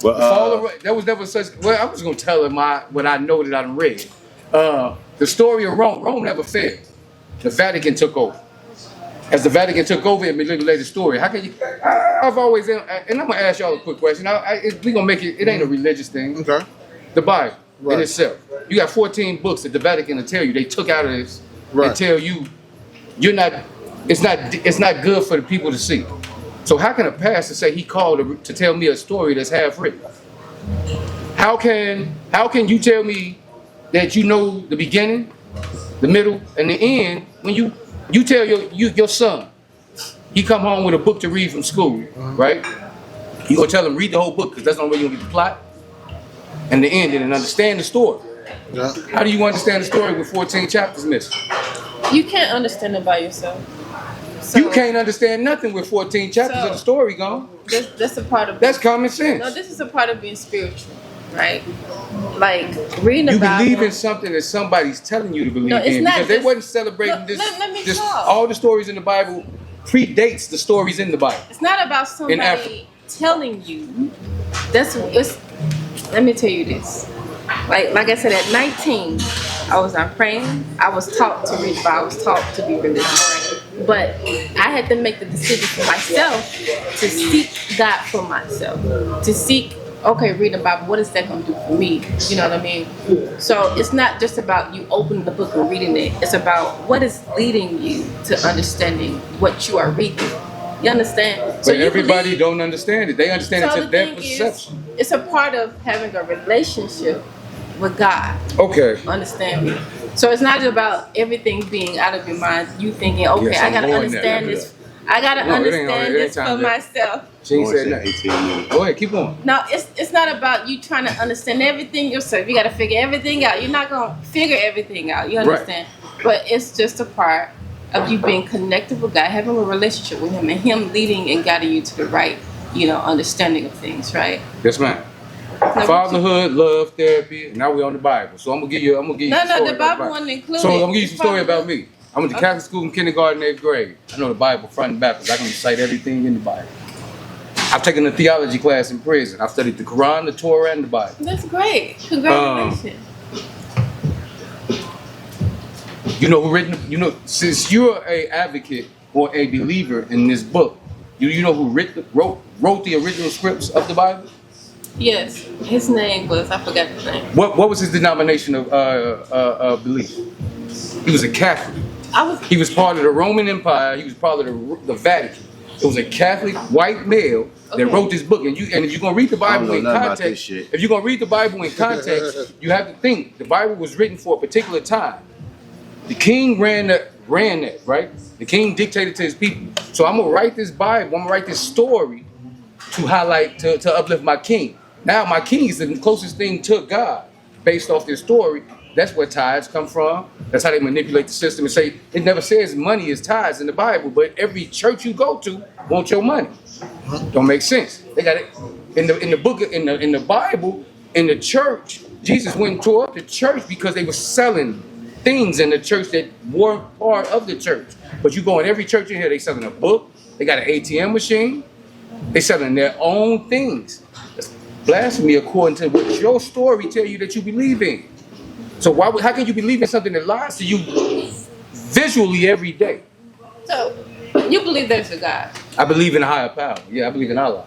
Speaker 1: The fall of, there was never such. Well, I'm just gonna tell him what I know that I done read. The story of Rome. Rome never failed. The Vatican took over. As the Vatican took over, it manipulated the story. How can you? I've always, and I'm gonna ask y'all a quick question. We gonna make it. It ain't a religious thing.
Speaker 6: Okay.
Speaker 1: The Bible in
Speaker 6: Right.
Speaker 1: itself. You got 14 books that the Vatican will tell you they took out of this
Speaker 6: Right.
Speaker 1: and tell you you're not. It's not good for the people to see. So how can a pastor say he called to tell me a story that's half written? How can you tell me that you know the beginning, the middle, and the end when you tell your son he come home with a book to read from school, right? You gonna tell him read the whole book because that's the only way you gonna get the plot and the ending and understand the story.
Speaker 6: Yeah.
Speaker 1: How do you understand the story with 14 chapters missing?
Speaker 5: You can't understand it by yourself. So
Speaker 1: You can't understand nothing with 14 chapters of the story gone.
Speaker 5: That's a part of.
Speaker 1: That's common sense.
Speaker 5: No, this is a part of being spiritual, right? Like reading the
Speaker 1: You
Speaker 5: Bible.
Speaker 1: believe in something that somebody's telling you to believe
Speaker 5: No, it's
Speaker 1: in
Speaker 5: not
Speaker 1: because they
Speaker 5: just-
Speaker 1: wasn't celebrating
Speaker 5: Look,
Speaker 1: this.
Speaker 5: let me
Speaker 1: this
Speaker 5: talk.
Speaker 1: all the stories in the Bible predates the stories in the Bible.
Speaker 5: It's not about
Speaker 1: In Africa.
Speaker 5: somebody telling you. Let me tell you this. Like I said, at 19, I was not praying. I was taught to read the Bible. I was taught to be religious. But I had to make the decision for myself to seek God for myself. To seek, okay, reading the Bible, what is that going to do for me? You know what I mean? So it's not just about you opening the book and reading it. It's about what is leading you to understanding what you are reading. You understand?
Speaker 1: But
Speaker 5: you
Speaker 1: everybody
Speaker 5: believe-
Speaker 1: don't understand it. They understand
Speaker 5: So
Speaker 1: it
Speaker 5: the
Speaker 1: to their
Speaker 5: thing is,
Speaker 1: perception.
Speaker 5: it's a part of having a relationship with God.
Speaker 1: Okay.
Speaker 5: Understand me? So it's not about everything being out of your mind. You thinking, okay,
Speaker 1: Yes,
Speaker 5: I
Speaker 1: I'm
Speaker 5: gotta
Speaker 1: going there.
Speaker 5: understand this. I gotta
Speaker 1: No, it ain't
Speaker 5: understand
Speaker 1: it ain't
Speaker 5: this for
Speaker 1: time yet.
Speaker 5: myself.
Speaker 1: She ain't
Speaker 4: Only
Speaker 1: said
Speaker 4: said
Speaker 1: nothing.
Speaker 4: 18 minutes.
Speaker 1: Go ahead, keep on.
Speaker 5: No, it's not about you trying to understand everything yourself. You got to figure everything out. You're not gonna figure everything out. You
Speaker 1: Right.
Speaker 5: understand? But it's just a part of you being connected with God, having a relationship with Him, and Him leading and guiding you to the right, understanding of things. Right?
Speaker 1: Yes, ma'am.
Speaker 5: Now,
Speaker 1: Fatherhood, love, therapy. And now we on the Bible. So I'm gonna give you some
Speaker 5: No,
Speaker 1: story
Speaker 5: the
Speaker 1: about
Speaker 5: Bible wasn't included.
Speaker 1: So I'm gonna give you some story
Speaker 5: Fatherhood.
Speaker 1: about me. I went to Catholic school in kindergarten, 8th grade. I know the Bible front and backwards. I can recite everything in the Bible. I've taken a theology class in prison. I've studied the Quran, the Torah, and the Bible.
Speaker 5: That's great. Congratulations.
Speaker 1: You know who written? You know, since you're a advocate or a believer in this book, you know who wrote the original scripts of the Bible?
Speaker 5: Yes, his name was, I forgot his name.
Speaker 1: What was his denomination of belief? He was a Catholic. He was part of the Roman Empire. He was part of the Vatican. It was a Catholic white male that
Speaker 5: Okay.
Speaker 1: wrote this book. And if you're gonna read the Bible
Speaker 4: know
Speaker 1: in
Speaker 4: nothing about this
Speaker 1: context,
Speaker 4: shit.
Speaker 1: if you're gonna read the Bible in context, you have to think the Bible was written for a particular time. The king ran that, right? The king dictated to his people. So I'm gonna write this Bible. I'm gonna write this story to highlight, to uplift my king. Now my king is the closest thing to God, based off this story. That's where tithes come from. That's how they manipulate the system and say it never says money is tithes in the Bible, but every church you go to wants your money. Don't make sense. They got it in the book in the Bible in the church. Jesus went and tore up the church because they were selling things in the church that weren't part of the church. But you go in every church in here, they selling a book. They got an ATM machine. They selling their own things. That's blasphemy according to what your story tell you that you believe in. So how can you believe in something that lies to you visually every day?
Speaker 5: So, you believe there's a God.
Speaker 1: I believe in a higher power. Yeah, I believe in Allah.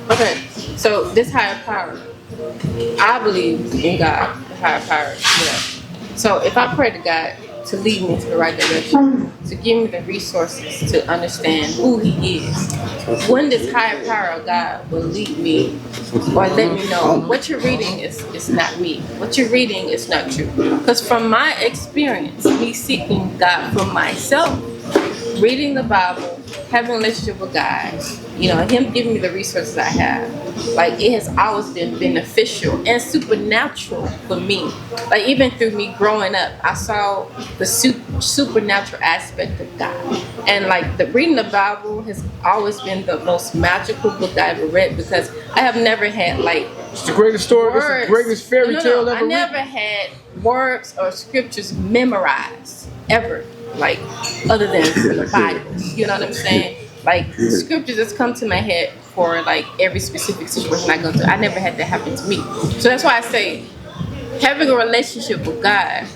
Speaker 5: Okay, so this higher power, I believe in God, the higher power. So if I pray to God to lead me to the right direction, to give me the resources to understand who He is, when this higher power of God will lead me or let me know what you're reading is not me. What you're reading is not true. Because from my experience, me seeking God for myself, reading the Bible, having a relationship with God, Him giving me the resources I have, like it has always been beneficial and supernatural for me. Like even through me growing up, I saw the supernatural aspect of God. And like reading the Bible has always been the most magical book I ever read because I have never had like
Speaker 1: It's the greatest story. It's
Speaker 5: words.
Speaker 1: the greatest fairy tale ever
Speaker 5: I
Speaker 1: written.
Speaker 5: never had words or scriptures memorized ever, like other than the Bible. You know what I'm saying? Like scriptures just come to my head for like every specific situation I go through. I never had that happen to me. So that's why I say having a relationship with God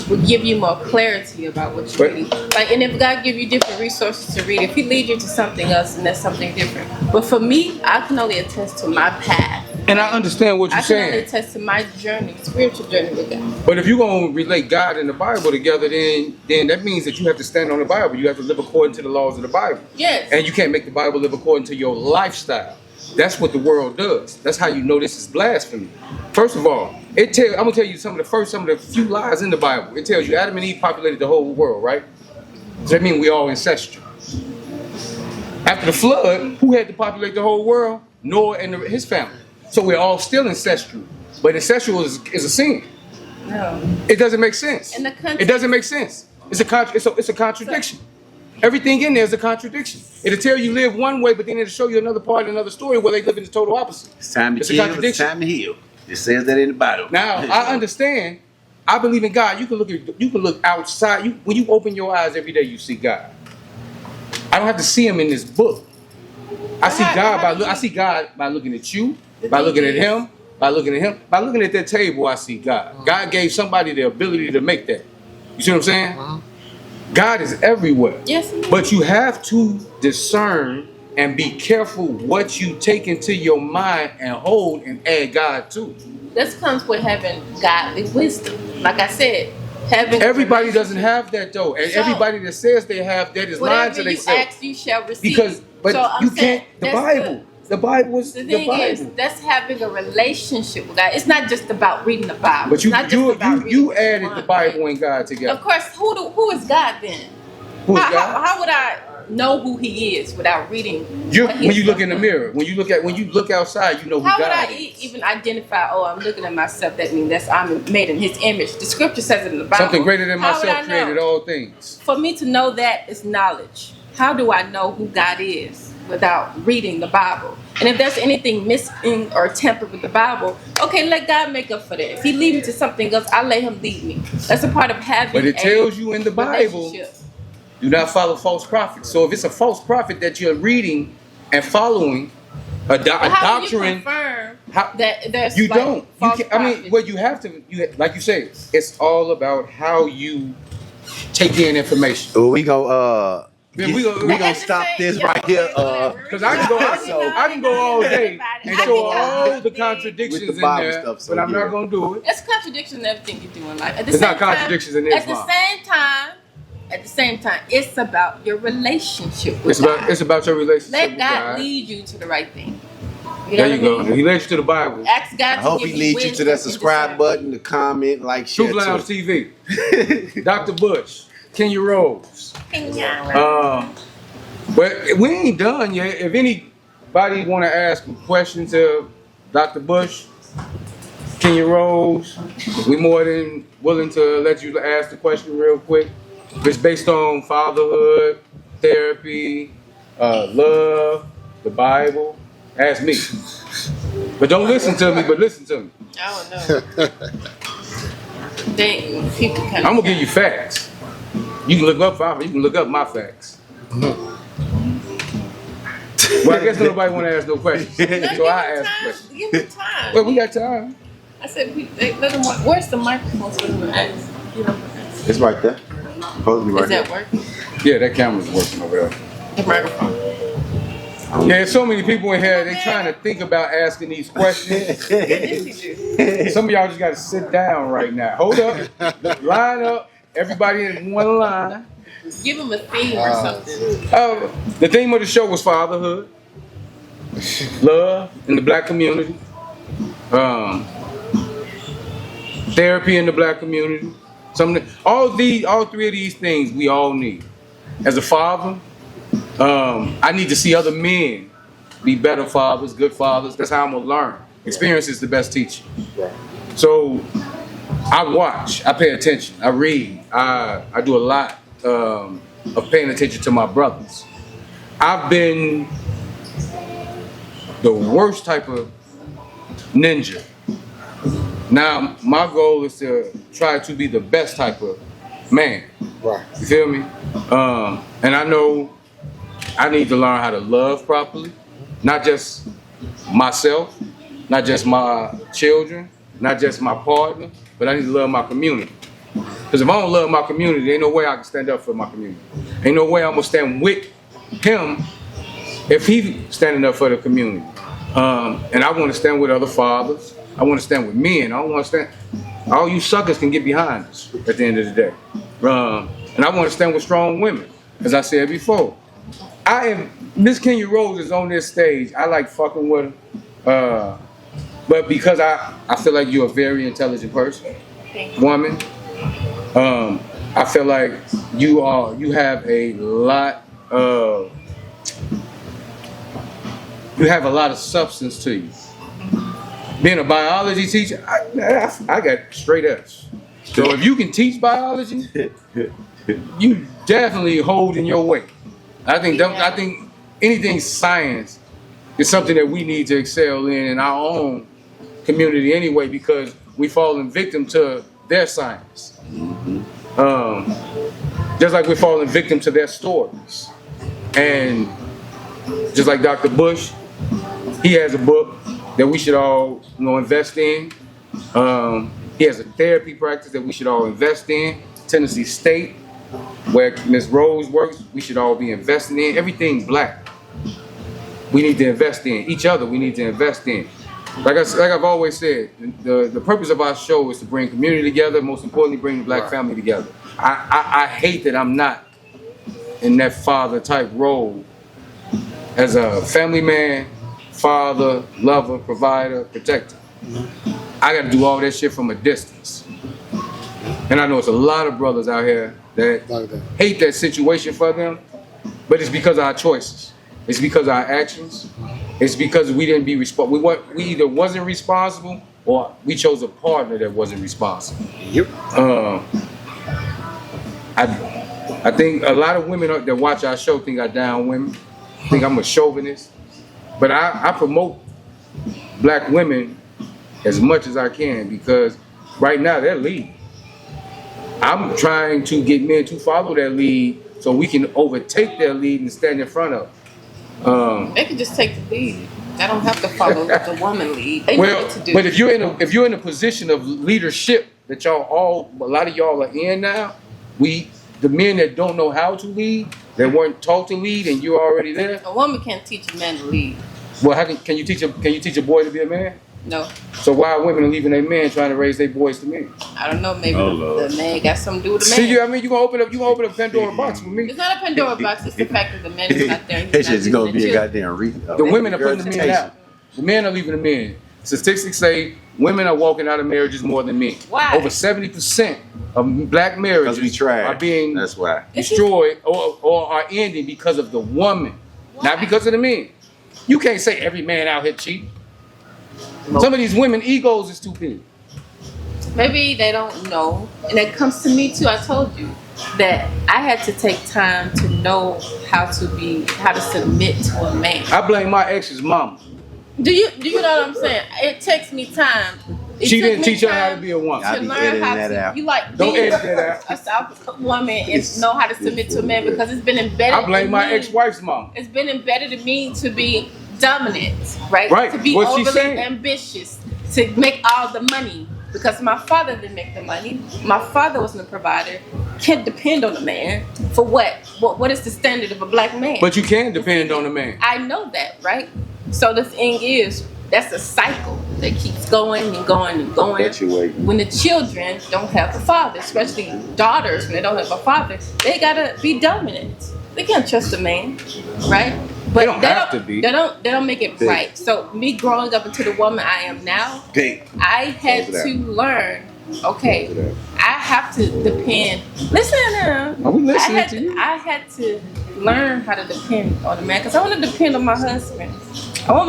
Speaker 5: will give you more clarity about what you're reading. Like, and if God give you different resources to read, if He leads you to something else, and that's something different. But for me, I can only attest to my path.
Speaker 1: And I understand what you're
Speaker 5: I can only
Speaker 1: saying.
Speaker 5: attest to my journey, spiritual journey with God.
Speaker 1: But if you're going to relate God and the Bible together, then that means that you have to stand on the Bible. You have to live according to the laws of the Bible.
Speaker 5: Yes.
Speaker 1: And you can't make the Bible live according to your lifestyle. That's what the world does. That's how you know this is blasphemy. First of all, I'm going to tell you some of the few lies in the Bible. It tells you Adam and Eve populated the whole world, right? Does that mean we all ancestral? After the flood, who had to populate the whole world? Noah and his family. So we're all still ancestral. But ancestral is a sin.
Speaker 5: No.
Speaker 1: It doesn't make sense.
Speaker 5: In the context-
Speaker 1: It doesn't make sense. It's a contradiction. Everything in there is a contradiction. It'll tell you live one way, but then it'll show you another part, another story where they live in the total opposite.
Speaker 4: It's time to
Speaker 1: It's a
Speaker 4: kill. It's
Speaker 1: contradiction.
Speaker 4: time to heal. It says that in the Bible.
Speaker 1: Now I understand. I believe in God. You can look outside. When you open your eyes every day, you see God. I don't have to see Him in this book. I see God by looking at you, by looking at him, by looking at that table. I see God. God gave somebody the ability to make that. You see what I'm saying? God is everywhere.
Speaker 5: Yes.
Speaker 1: But you have to discern and be careful what you take into your mind and hold and add God to.
Speaker 5: This comes with having godly wisdom. Like I said, having
Speaker 1: Everybody doesn't have that though, and
Speaker 5: So-
Speaker 1: everybody that says they have that is lying to
Speaker 5: whatever you
Speaker 1: themselves.
Speaker 5: ask, you shall receive.
Speaker 1: Because, but
Speaker 5: So I'm
Speaker 1: you
Speaker 5: saying
Speaker 1: can't. The
Speaker 5: that's
Speaker 1: Bible. The Bible is
Speaker 5: The
Speaker 1: the
Speaker 5: thing is,
Speaker 1: Bible.
Speaker 5: that's having a relationship with God. It's not just about reading the Bible.
Speaker 1: But you
Speaker 5: It's not just about reading
Speaker 1: you
Speaker 5: what
Speaker 1: added
Speaker 5: want,
Speaker 1: the Bible
Speaker 5: right?
Speaker 1: and God
Speaker 5: Of
Speaker 1: together.
Speaker 5: course, who is God then?
Speaker 1: Who's
Speaker 5: how,
Speaker 1: God?
Speaker 5: How would I know who He is without reading? what
Speaker 1: When
Speaker 5: He's
Speaker 1: you look in the
Speaker 5: done?
Speaker 1: mirror, when you look outside, you know who
Speaker 5: How would
Speaker 1: God
Speaker 5: I
Speaker 1: is.
Speaker 5: even identify? Oh, I'm looking at myself. That means I'm made in His image. The Scripture says it in the Bible.
Speaker 1: Something greater than
Speaker 5: How would
Speaker 1: myself
Speaker 5: I know?
Speaker 1: created all things.
Speaker 5: For me to know that is knowledge. How do I know who God is without reading the Bible? And if there's anything missing or tampered with the Bible, okay, let God make up for that. If He lead me to something else, I'll let Him lead me. That's a part of having.
Speaker 1: But it
Speaker 5: a
Speaker 1: tells you in the Bible,
Speaker 5: relationship.
Speaker 1: do not follow false prophets. So if it's a false prophet that you're reading and following a
Speaker 5: But how do you
Speaker 1: doctrine,
Speaker 5: confirm
Speaker 1: how-
Speaker 5: that there's
Speaker 1: you
Speaker 5: like
Speaker 1: don't. You
Speaker 5: false
Speaker 1: can, I mean,
Speaker 5: prophets?
Speaker 1: what you have to, like you said, it's all about how you take in information.
Speaker 4: Well, we go.
Speaker 1: Yeah, we gonna-
Speaker 4: gonna stop this right here.
Speaker 1: Because I can go all day and show all the contradictions
Speaker 4: With the
Speaker 1: in
Speaker 4: Bible
Speaker 1: there,
Speaker 4: stuff, so
Speaker 1: but I'm
Speaker 4: yeah.
Speaker 1: not gonna do it.
Speaker 5: It's contradiction in everything you do in life. At the
Speaker 1: It's
Speaker 5: same
Speaker 1: not contradictions in
Speaker 5: time,
Speaker 1: Islam.
Speaker 5: At the same time, it's about your relationship with God.
Speaker 1: It's about your relationship
Speaker 5: Let
Speaker 1: with
Speaker 5: God
Speaker 1: God.
Speaker 5: lead you to the right thing.
Speaker 1: There you go.
Speaker 5: What I mean?
Speaker 1: He leads you to the Bible.
Speaker 5: Ask God
Speaker 4: I
Speaker 5: to
Speaker 4: hope
Speaker 5: give
Speaker 4: He leads you to
Speaker 5: wisdom
Speaker 4: that
Speaker 5: and
Speaker 4: subscribe
Speaker 5: discernment.
Speaker 4: button, the comment, like, share.
Speaker 1: Truth Lounge
Speaker 4: too.
Speaker 1: TV. Dr. Bush, Kenya Rose. But we ain't done yet. If anybody want to ask questions of Dr. Bush, Kenya Rose, we more than willing to let you ask the question real quick. It's based on fatherhood, therapy, love, the Bible. Ask me. But don't listen to me, but listen to me.
Speaker 5: I don't know. People kind
Speaker 1: I'm gonna give you facts. You can look up father, you can look up my facts. Well, I guess nobody want to ask no questions, so I ask questions.
Speaker 5: Give them time.
Speaker 1: Well, we got time.
Speaker 5: I said, let them. Where's the microphone so they can ask? You know,
Speaker 4: It's right there. Supposed to be right
Speaker 5: is that
Speaker 4: there.
Speaker 5: working?
Speaker 1: Yeah, that camera's working over there.
Speaker 5: The microphone.
Speaker 1: Yeah, there's so many people in here. They trying to think about asking these questions. Some of y'all just got to sit down right now. Hold up, line up. Everybody in one line.
Speaker 5: Give them a theme or something.
Speaker 1: The theme of the show was fatherhood, love in the black community, therapy in the black community. All three of these things we all need. As a father, I need to see other men be better fathers, good fathers. That's how I'm gonna learn. Experience is the best teacher. So I watch, I pay attention, I read, I do a lot of paying attention to my brothers. I've been the worst type of ninja. Now my goal is to try to be the best type of man.
Speaker 6: Right.
Speaker 1: You feel me? And I know I need to learn how to love properly, not just myself, not just my children, not just my partner, but I need to love my community. Because if I don't love my community, ain't no way I can stand up for my community. Ain't no way I'm gonna stand with him if he's standing up for the community. And I want to stand with other fathers. I want to stand with men. I don't want to stand. All you suckers can get behind us at the end of the day. And I want to stand with strong women, as I said before. Miss Kenya Rose is on this stage. I like fucking with her. But because I feel like you're a very intelligent person, woman. I feel like you have a lot of substance to you. Being a biology teacher, I got straight F's. So if you can teach biology, you definitely holding your weight. I think anything science is something that we need to excel in our own community anyway, because we falling victim to their science. Just like we're falling victim to their stories. And just like Dr. Bush, he has a book that we should all invest in. He has a therapy practice that we should all invest in. Tennessee State, where Ms. Rose works, we should all be investing in. Everything black. we need to invest in each other. We need to invest in. Like I've always said, the purpose of our show is to bring community together. Most importantly, bring the black family together. I hate that I'm not in that father type role as a family man, father, lover, provider, protector. I got to do all that shit from a distance. And I know it's a lot of brothers out here that
Speaker 6: Like that.
Speaker 1: hate that situation for them, but it's because of our choices. It's because of our actions. It's because we didn't be responsible. We either wasn't responsible or we chose a partner that wasn't responsible.
Speaker 6: Yep.
Speaker 1: I think a lot of women that watch our show think I down women, think I'm a chauvinist, but I promote black women as much as I can because right now they're leading. I'm trying to get men to follow their lead so we can overtake their lead and stand in front of.
Speaker 5: They can just take the lead. They don't have to follow the woman lead. They know
Speaker 1: Well,
Speaker 5: what to do.
Speaker 1: but if you're in a position of leadership that a lot of y'all are in now, the men that don't know how to lead, that weren't taught to lead, and you're already there.
Speaker 5: A woman can't teach a man to lead.
Speaker 1: Well, how can you teach a boy to be a man?
Speaker 5: No,
Speaker 1: So why are women leaving their men trying to raise their boys to men?
Speaker 5: I don't know. Maybe
Speaker 4: Oh, Lord.
Speaker 5: the man got something to do with the man.
Speaker 1: See, you gonna open up Pandora box for me.
Speaker 5: It's not a Pandora box. It's the fact that the man is not there.
Speaker 4: It's just gonna be a goddamn
Speaker 1: The women are putting the men out. The men are leaving the men. Statistics say women are walking out of marriages more than men.
Speaker 5: Why?
Speaker 1: Over 70% of black
Speaker 4: Because
Speaker 1: marriages
Speaker 4: we tried.
Speaker 1: are being
Speaker 4: That's why.
Speaker 1: destroyed or are ending because of the woman, not because of the men. You can't say every man out here cheating. Some of these women egos is too big.
Speaker 5: Maybe they don't know, and it comes to me too. I told you that I had to take time to know how to submit to a man.
Speaker 1: I blame my ex's mama.
Speaker 5: Do you know what I'm saying? It takes me time.
Speaker 1: She didn't teach her how to be a woman.
Speaker 4: I'll
Speaker 5: To
Speaker 4: be
Speaker 5: learn
Speaker 4: editing
Speaker 5: how
Speaker 4: that
Speaker 5: to
Speaker 4: out.
Speaker 5: you like
Speaker 1: Don't
Speaker 5: being
Speaker 1: edit that out.
Speaker 5: a South woman and know how to submit to a man because it's been embedded.
Speaker 1: I blame
Speaker 5: in
Speaker 1: my
Speaker 5: me.
Speaker 1: ex-wife's mama.
Speaker 5: It's been embedded in me to be dominant, right?
Speaker 1: Right.
Speaker 5: To be
Speaker 1: What's she
Speaker 5: overly
Speaker 1: saying?
Speaker 5: ambitious, to make all the money. Because my father didn't make the money. My father wasn't a provider. Can't depend on a man for what? What is the standard of a black man?
Speaker 1: But you can depend on a man.
Speaker 5: I know that, right? So the thing is, that's a cycle that keeps going and going and going.
Speaker 4: That's your way.
Speaker 5: When the children don't have a father, especially daughters, when they don't have a father, they gotta be dominant. They can't trust a man, right? But
Speaker 1: They don't have to be.
Speaker 5: They don't make it right. So me growing up into the woman I am now,
Speaker 4: Pink.
Speaker 5: I had
Speaker 4: Close it
Speaker 5: to learn. Okay,
Speaker 4: Close it out.
Speaker 5: I have to depend. Listen now.
Speaker 1: Are we listening
Speaker 5: I had
Speaker 1: to you?
Speaker 5: I had to learn how to depend on a man because I want to depend on my husband. I want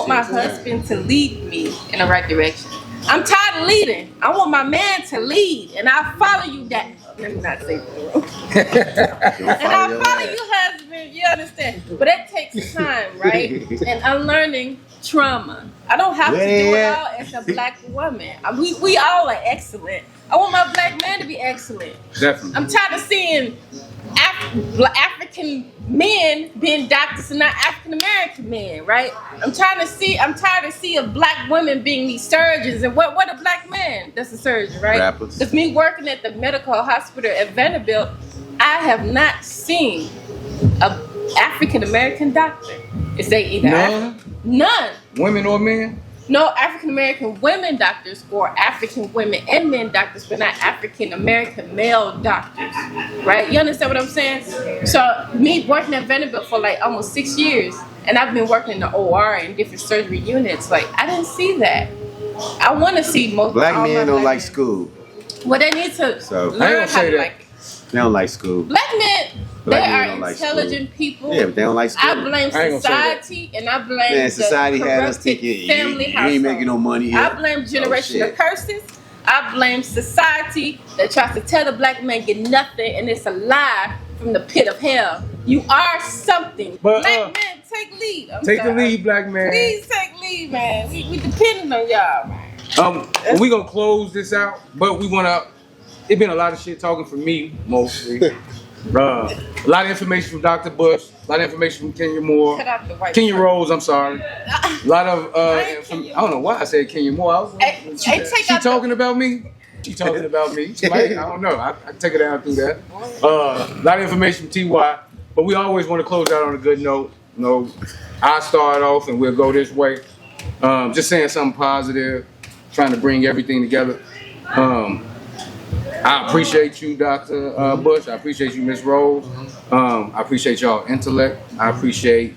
Speaker 5: my husband to lead me in the right direction. I'm tired of leading. I want my man to lead, and I follow you. That let me not say that. And I follow you, husband. You understand? But that takes time, right? And unlearning trauma. I don't have to do it all as a black woman. We all are excellent. I want my black man to be excellent.
Speaker 1: Definitely.
Speaker 5: I'm tired of seeing African men being doctors and not African American men, right? I'm tired to see a black woman being these surgeons. And what a black man? That's a surgeon, right?
Speaker 4: Rappers.
Speaker 5: With me working at the medical hospital at Vanderbilt, I have not seen a African American doctor. Is they either
Speaker 1: None?
Speaker 5: None.
Speaker 1: Women or men?
Speaker 5: No African American women doctors or African women and men doctors, but not African American male doctors, right? You understand what I'm saying? So me working at Vanderbilt for like almost 6 years, and I've been working in the OR and different surgery units. Like I didn't see that. I want to see most
Speaker 4: Black
Speaker 5: all my
Speaker 4: men don't
Speaker 5: black
Speaker 4: like
Speaker 5: men.
Speaker 4: school.
Speaker 5: Well, they need to
Speaker 4: So- I ain't
Speaker 5: learn
Speaker 1: gonna
Speaker 5: how
Speaker 1: say
Speaker 5: to
Speaker 1: that.
Speaker 5: like it.
Speaker 4: They don't like school.
Speaker 5: Black men,
Speaker 4: Black
Speaker 5: they
Speaker 4: men
Speaker 5: are
Speaker 4: don't like
Speaker 5: intelligent people.
Speaker 4: Yeah, but they don't like school.
Speaker 5: I blame
Speaker 1: I ain't gonna say that.
Speaker 5: society and I blame
Speaker 4: Man, society
Speaker 5: the
Speaker 4: had us
Speaker 5: corrupted
Speaker 4: thinking
Speaker 5: family
Speaker 4: you ain't
Speaker 5: household.
Speaker 4: making no money here.
Speaker 5: I blame generational
Speaker 4: shit.
Speaker 5: curses. I blame society that tries to tell the black man get nothing, and it's a lie from the pit of hell. You are something.
Speaker 1: But,
Speaker 5: black men, take lead. I'm
Speaker 1: Take the
Speaker 5: sorry.
Speaker 1: lead, black man.
Speaker 5: Please take lead, man. We depending on y'all, man.
Speaker 1: We're gonna close this out, but we wanna. It's been a lot of shit talking from me mostly. A lot of information from Dr. Bush. A lot of information from Kenya Moore.
Speaker 5: Cut out the white.
Speaker 1: Kenya Rose, I'm sorry. A lot of.
Speaker 5: ain't
Speaker 1: From,
Speaker 5: Kenya.
Speaker 1: I don't know why I said Kenya Moore. I was,
Speaker 5: Hey,
Speaker 1: she
Speaker 5: take
Speaker 1: she
Speaker 5: out the-
Speaker 1: talking about me? She talking about me? She might, I don't know. I take it down through that. A lot of information from TY, but we always want to close out on a good note. You know, I start off and we'll go this way. Just saying something positive, trying to bring everything together. I appreciate you, Dr. Bush. I appreciate you, Miss Rose. I appreciate y'all intellect. I appreciate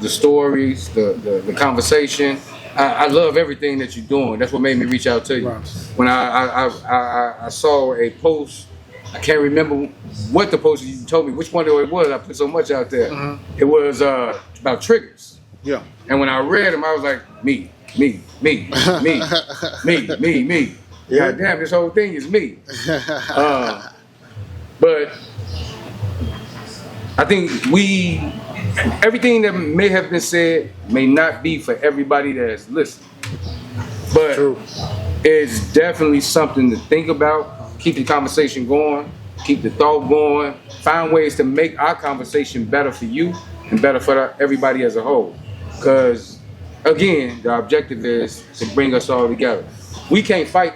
Speaker 1: the stories, the conversation. I love everything that you're doing. That's what made me reach out to you.
Speaker 6: Right.
Speaker 1: When I saw a post, I can't remember what the post you told me, which one it was. I put so much out there. It was about triggers.
Speaker 6: Yeah.
Speaker 1: And when I read them, I was like, me.
Speaker 6: Yeah.
Speaker 1: God damn, this whole thing is me. But I think everything that may have been said may not be for everybody that's listening. But
Speaker 6: True.
Speaker 1: it's definitely something to think about. Keep the conversation going. Keep the thought going. Find ways to make our conversation better for you and better for everybody as a whole. Because, again, the objective is to bring us all together. We can't fight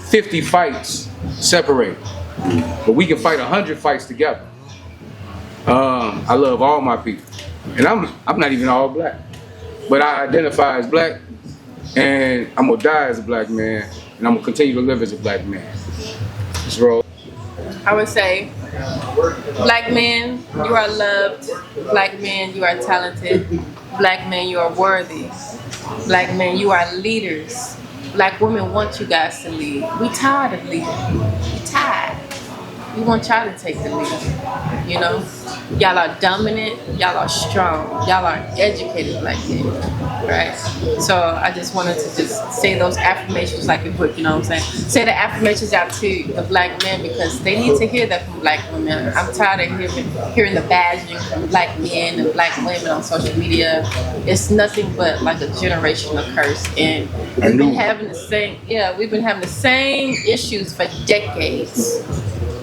Speaker 1: 50 fights separated, but we can fight 100 fights together. I love all my people, and I'm not even all black, but I identify as black, and I'm gonna die as a black man, and I'm gonna continue to live as a black man. Ms. Rose.
Speaker 5: I would say, black men, you are loved. Black men, you are talented. Black men, you are worthy. Black men, you are leaders. Black women want you guys to lead. We tired of leading. We tired. We want y'all to take the lead. You know, y'all are dominant. Y'all are strong. Y'all are educated black men, right? So I just wanted to just say those affirmations like a book. You know what I'm saying? Say the affirmations out to the black men because they need to hear that from black women. I'm tired of hearing the badging from black men and black women on social media. It's nothing but like a generational curse, and we've been having the same issues for decades.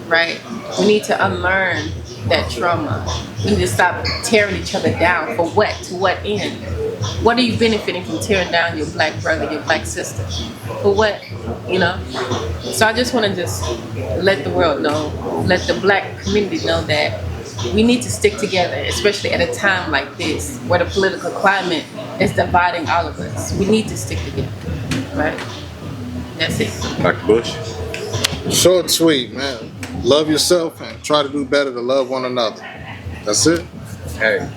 Speaker 5: Right? We need to unlearn that trauma. We need to stop tearing each other down. For what? To what end? What are you benefiting from tearing down your black brother, your black sister? For what? You know? So I just want to just let the world know, let the black community know that we need to stick together, especially at a time like this where the political climate is dividing all of us. We need to stick together. Right? That's it.
Speaker 4: Dr. Bush.
Speaker 6: Short and sweet, man. Love yourself and try to do better to love one another. That's it.
Speaker 1: Hey,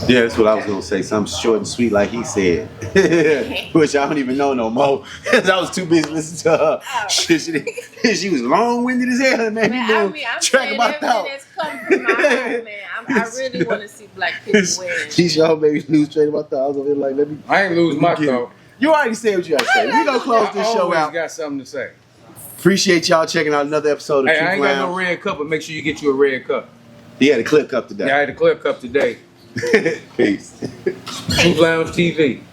Speaker 4: Yeah, that's what I was gonna say. Something short and sweet, like he said. Which I don't even know no more. Cause I was too busy listening to her. She was long-winded as hell, man.
Speaker 5: Man, I'm saying everything that's come from my heart, man. I really want to see black people win.
Speaker 4: She sure made me lose straight in my thoughts. I was over here like, let me.
Speaker 1: I ain't lose my
Speaker 4: get it.
Speaker 1: thought.
Speaker 4: You already said what you had to say. We gonna close this
Speaker 1: I
Speaker 4: show
Speaker 1: always
Speaker 4: out.
Speaker 1: got something to say.
Speaker 4: Appreciate y'all checking out another episode of
Speaker 1: Hey,
Speaker 4: Truth
Speaker 1: I ain't got
Speaker 4: Lounge.
Speaker 1: no red cup, but make sure you get you a red cup.
Speaker 4: He had a clip cup today.
Speaker 1: Yeah, I had a clear cup today.
Speaker 4: Peace.
Speaker 1: Truth Lounge TV.